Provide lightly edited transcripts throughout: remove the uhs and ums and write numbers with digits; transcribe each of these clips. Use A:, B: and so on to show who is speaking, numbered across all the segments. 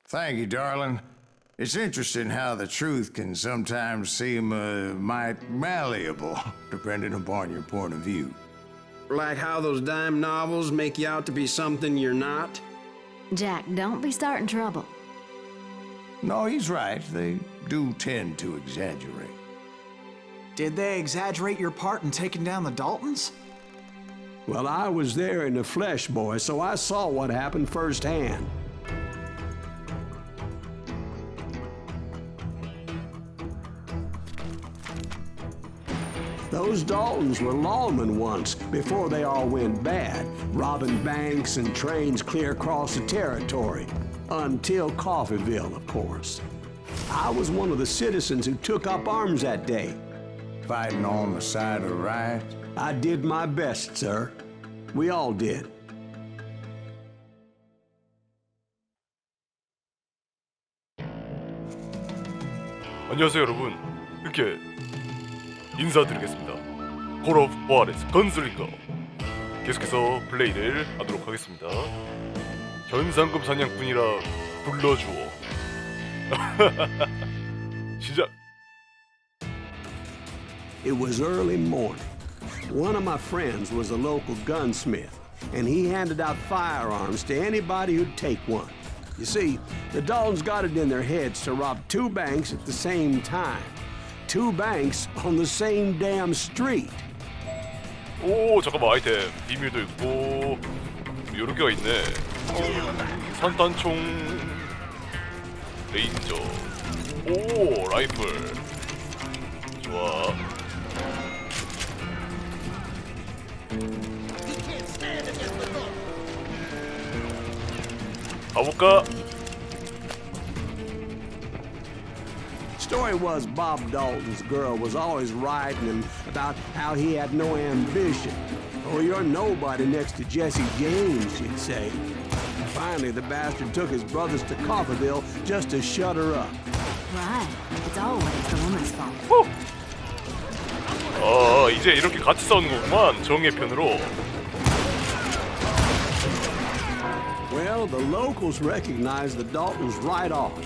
A: Thank you, darling. It's interesting how the truth can sometimes seem might malleable, depending upon your point of view.
B: Like how those dime novels make you out to be something you're not?
C: Jack, don't be starting trouble.
A: No, he's right. They do tend to exaggerate.
D: Did they exaggerate your part in taking down the Daltons?
E: Well, I was there in the flesh, boy, so I saw what happened firsthand. Those Daltons were lawmen once, before they all went bad, robbing banks and trains clear across the territory. Until Coffeeville, of course. I was one of the citizens who took up arms that day.
A: Fighting on the side of the right?
E: I did my best, sir. We all did.
F: 안녕하세요 여러분, 이렇게 인사드리겠습니다. 콜 오브 후아레즈 건슬링어 계속해서 플레이를 하도록 하겠습니다. 현상금 사냥꾼이라 불러주오. 시작.
E: It was early morning. One of my friends was a local gunsmith, and he handed out firearms to anybody who'd take one. You see, the Daltons got it in their heads to rob 2 banks at the same time. 2 banks on the same damn street.
F: 오 잠깐만, 아이템 비밀도 있고 여러 개가 있네. 산탄총, 레인저, 오 라이플. 좋아. 가볼까?
E: Story was Bob Dalton's girl was always writing him about how he had no ambition. Oh, you're nobody next to Jesse James, she'd say. Finally, the bastard took his brothers to Coffeeville just to shut her up.
C: Right. It's always the woman's fault.
F: 이제 이렇게 같이 싸우는 거구만, 정의 편으로.
E: Well, the locals recognized the Daltons right off.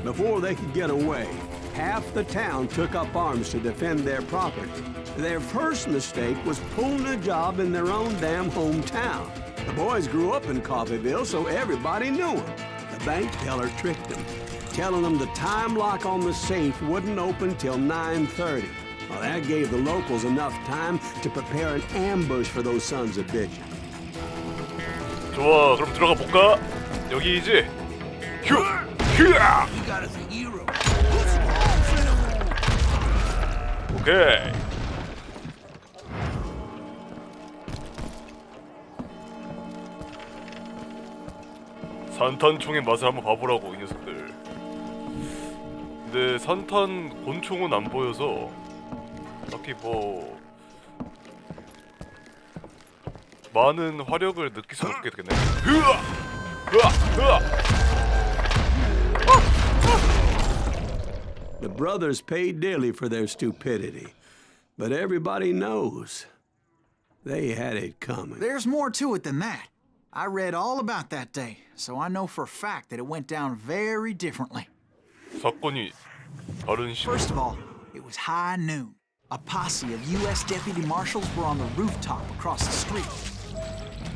E: Before they could get away, half the town took up arms to defend their property. Their first mistake was pulling a job in their own damn hometown. The boys grew up in Coffeeville, so everybody knew them. The bank teller tricked them, telling them the time lock on the safe wouldn't open till 9:30. Well, that gave the locals enough time to prepare an ambush for those sons of bitches.
F: 좋아, 그럼 들어가 볼까? 여기이지? 휴! 휴야! 오케이. 산탄총의 맛을 한번 봐보라고, 이 녀석들. 근데 산탄 곤총은 안 보여서 딱히 뭐 많은 화력을 느낄 수 없게 되겠네. 으아! 으아! 으아!
E: The brothers paid dearly for their stupidity, but everybody knows they had it coming.
D: There's more to it than that. I read all about that day, so I know for a fact that it went down very differently.
F: 사건이 다른 시.
D: First of all, it was high noon. A posse of U.S. deputy marshals were on the rooftop across the street.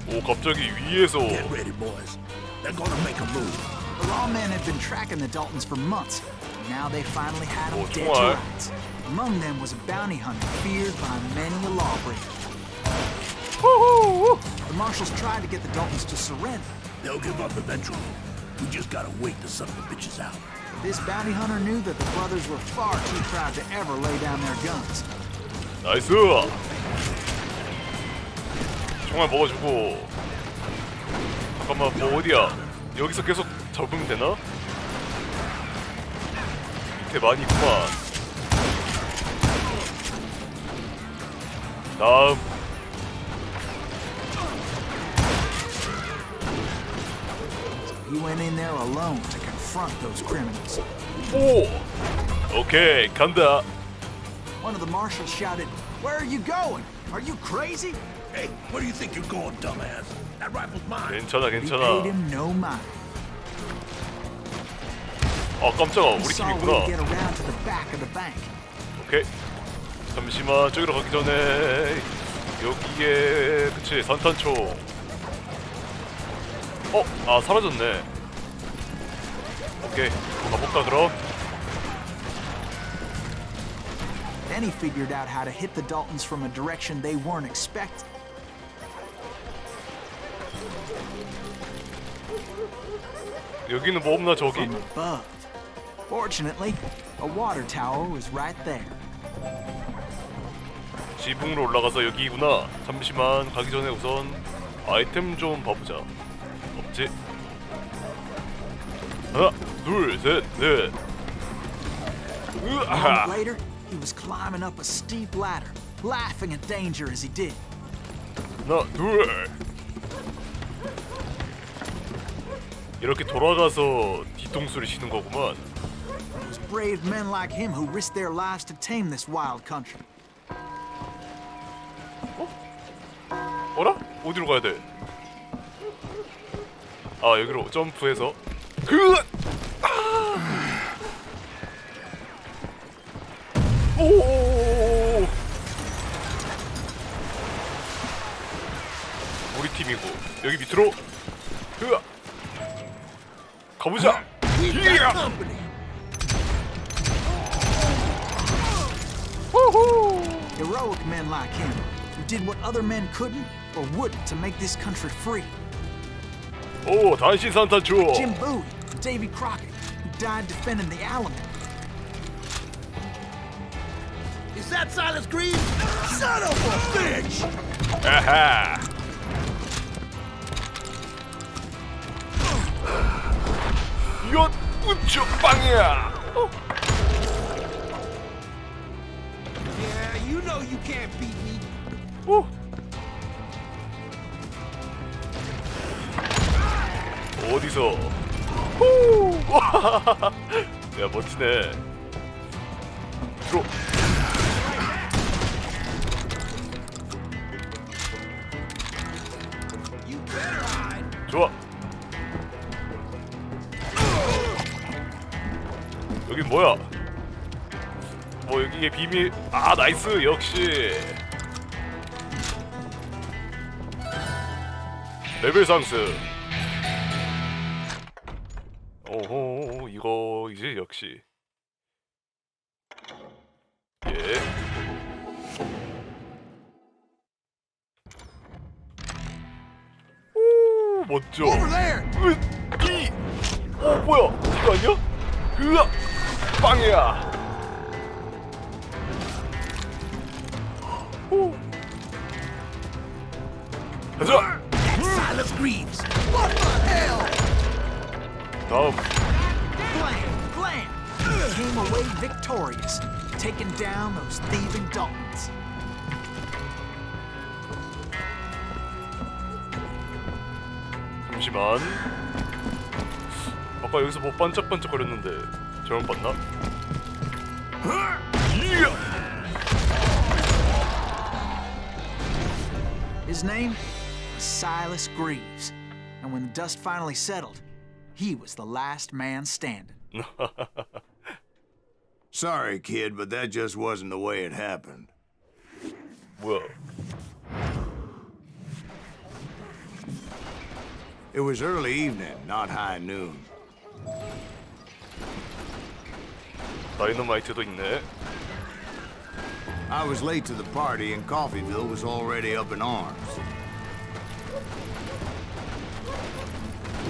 F: 오, 갑자기 위에서.
G: Get ready, boys. They're gonna make a move.
D: The lawmen had been tracking the Daltons for months. Now they finally had them dead to
F: 좋아.
D: rights. Among them was a bounty hunter feared by many a lawbreaker. The marshals tried to get the Daltons to surrender.
G: They'll give up eventually. We just gotta wait to suck the bitches out.
D: This bounty hunter knew that the brothers were far too proud to ever lay down their guns.
F: 나이스. 총알 먹어주고. 잠깐만, 뭐 어디야? 여기서 계속 잡으면 되나? 밑에 많이 있구만. 다음.
D: He went in there alone to confront those criminals.
F: 오! 오케이, 간다.
D: One of the marshals shouted, "Where are you going? Are you crazy?"
G: Hey, where do you think you're going, dumbass? That rifle's mine.
F: 괜찮아,
D: He
F: 괜찮아.
D: paid him no mind.
F: 아 깜짝아,
D: He
F: 우리
D: saw a way to
F: 팀이구나.
D: get around to the back of the bank.
F: 오케이. 잠시만, 저기로 가기 전에 여기에 그치 산탄총. 아 사라졌네. 오케이, 가볼까 그럼?
D: Then he figured out how to hit the Daltons from a direction they weren't expecting.
F: 여기는 뭐 없나 저기?
D: From above. Fortunately, a water tower was right there.
F: 지붕으로 올라가서 여기구나. 잠시만, 가기 전에 우선 아이템 좀 봐보자. 없지? 하나, 둘, 셋, 넷.
D: A
F: 으아!
D: moment later, he was climbing up a steep ladder, laughing at danger as he did.
F: 하나, 둘. 이렇게 돌아가서 뒤통수를 치는 거구만.
D: It was brave men like him who risked their lives to tame this wild country.
F: 어라? 어디로 가야 돼? 아 여기로 점프해서 그! 오! 우리 팀이고 여기 밑으로 으아! 가보자. 이야!
D: Heroic men like him who did what other men couldn't or wouldn't to make this country free.
F: 오 단신 산탄총.
D: Jim Bowie, Davy Crockett, who died defending the Alamo.
G: Is that Silas Green? Son of a bitch!
F: 아하. 이건 우측 빵이야.
G: Yeah, you know you can't beat me.
F: 오. 어디서? 후! 와! 야 멋지네. 들어. 좋아. 여긴 뭐야? 뭐 여기에 비밀. 아 나이스 역시. 레벨 상승. 오호 이거 이제 역시. 예. 오 멋져. 이. 뭐야? 이거 아니야? 으아 빵이야. 오. 가자.
G: Silas Greaves. What the hell?
F: 다음.
D: Blam! Blam! He came away victorious, taking down those thieving Daltons.
F: 잠시만. 아까 여기서 뭐 반짝반짝거렸는데 잘못 봤나? 이야!
D: His name was Silas Greaves, and when the dust finally settled, he was the last man standing.
A: Sorry, kid, but that just wasn't the way it happened.
F: 뭐야?
A: It was early evening, not high noon.
F: 다이너마이트도 있네.
A: I was late to the party and Coffeeville was already up in arms.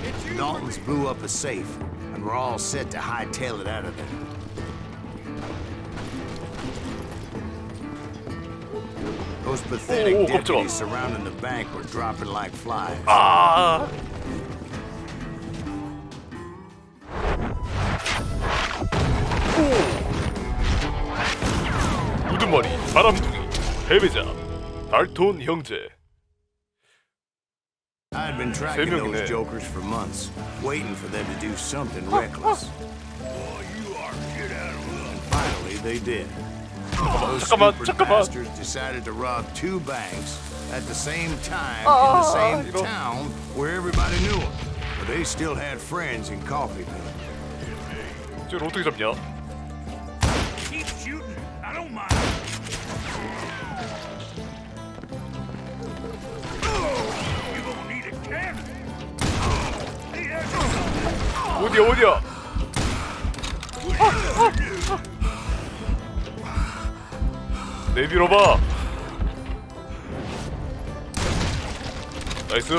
A: The Daltons blew up a safe and were all set to hightail it out of there. Those pathetic
F: Oh,
A: deputies surrounding the bank were dropping like flies.
F: 아! 우두머리, 바람둥이, 패배자, 달톤 형제.
A: I'd been tracking
F: 명이네.
A: those jokers for months, waiting for them to do something reckless. Finally, they did. Those stupid
F: 잠깐만.
A: bastards decided to rob two banks at the same time in the same
F: 이런.
A: town where everybody knew them. But they still had friends in Coffeeville.
F: 쟤를 어떻게 잡냐?
G: Keep shooting. I don't mind. You gonna need a cannon.
F: 어디야? 내밀어봐. 나이스.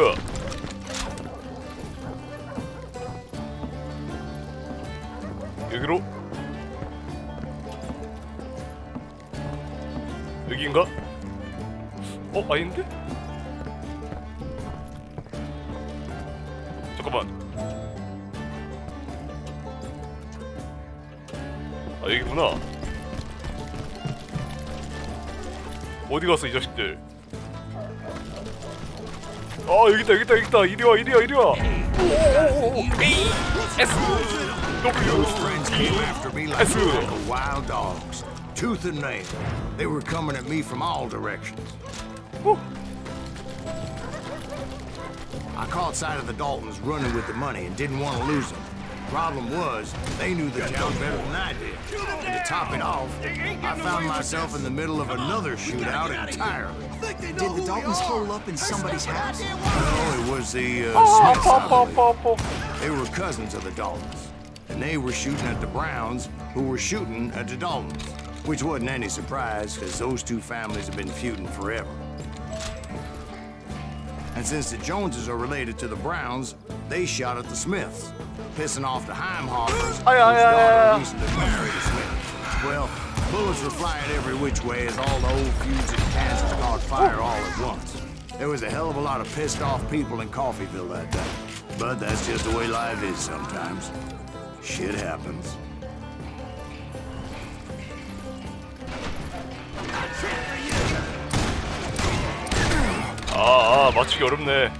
F: 여기로. 여기인가? 아닌데? 잠깐만. 여기구나. 어디 갔어 이 자식들? 여기 있다. 이리 와. S W
A: Friends came after me like
F: S.
A: wild dogs, tooth and nail. They were coming at me from all directions. I caught sight of the Daltons running with the money and didn't want to lose them. Problem was, they knew the town better than I did. And to top it off, I found myself in the middle of another shootout entirely.
D: Did the Daltons hole up in somebody's house?
A: No, it was the Smiths, I believe. They were cousins of the Daltons. And they were shooting at the Browns, who were shooting at the Daltons. Which wasn't any surprise, because those two families have been feuding forever. And since the Joneses are related to the Browns, they shot at the Smiths, pissing off the Heimhoffers, whose daughter recently married a Smith. Well, bullets were flying every which way as all the old feuds in Kansas caught fire all at once. There was a hell of a lot of pissed off people in Coffeyville that day. But that's just the way life is sometimes. Shit happens.
F: 맞추기 어렵네.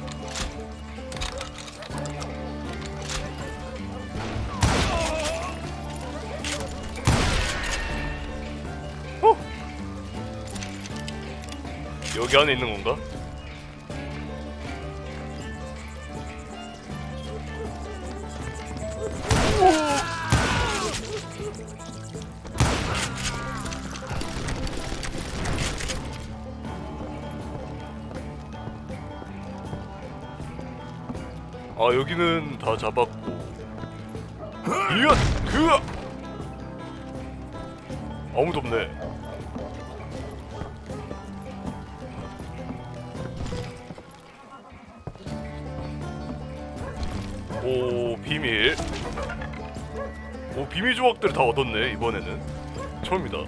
F: 여기 안에 있는 건가? 여기는 다 잡았고. 아무도 없네. 비밀. 비밀 조각들을 다 얻었네 이번에는. 처음이다.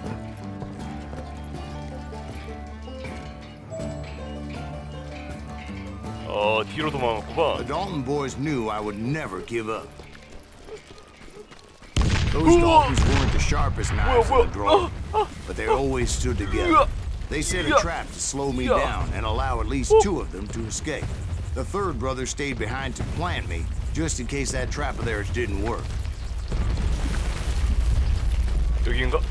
F: 뒤로 도망갔구만.
A: The Dalton boys knew I would never give up. Those Daltons weren't the sharpest knives in the drawer, but they always stood together. They set a trap to slow me down and allow at least two of them to escape. The third brother stayed behind to plant me, just in case that trap of theirs didn't work.
F: 여기인가?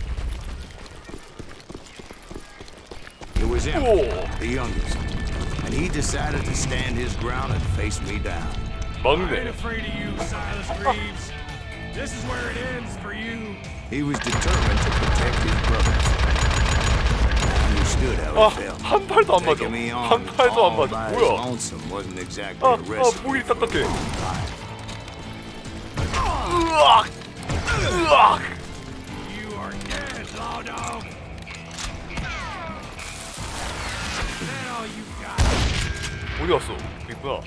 A: It was him, the youngest, and he decided to stand his ground and face me down.
F: 막내.
G: Afraid of you, Silas Greaves. This is where it ends for you.
A: He was determined to protect his brothers. I understood how he felt.
F: 한 팔도 안 맞아.
A: Taking me on
F: 한 팔도 안
A: all
F: 맞아.
A: by his
F: 뭐야?
A: lonesome wasn't exactly a recipe
F: 목이
A: for a
F: 딱딱해.
A: long time.
G: You are dead, law dog. Is that all you got?
F: 어디 갔어? 여기 있구나.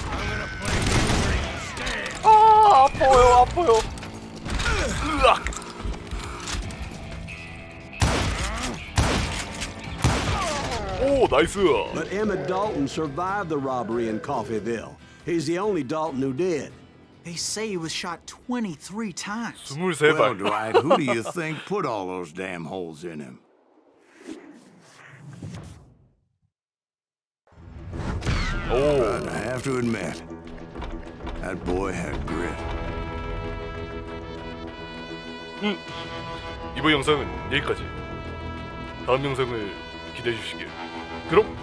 G: I'm gonna play you where you stand.
F: 아파요. 오, 나이스.
E: But Emmett Dalton survived the robbery in Coffeyville. He's the only Dalton who did.
D: They say he was shot 23 times.
F: 23발.
A: Well, Dwight, who do you think put all those damn holes in him? But I have to admit, that boy had grit.
F: 이번 영상은 여기까지. 다음 영상을 기대해 주시길. 그럼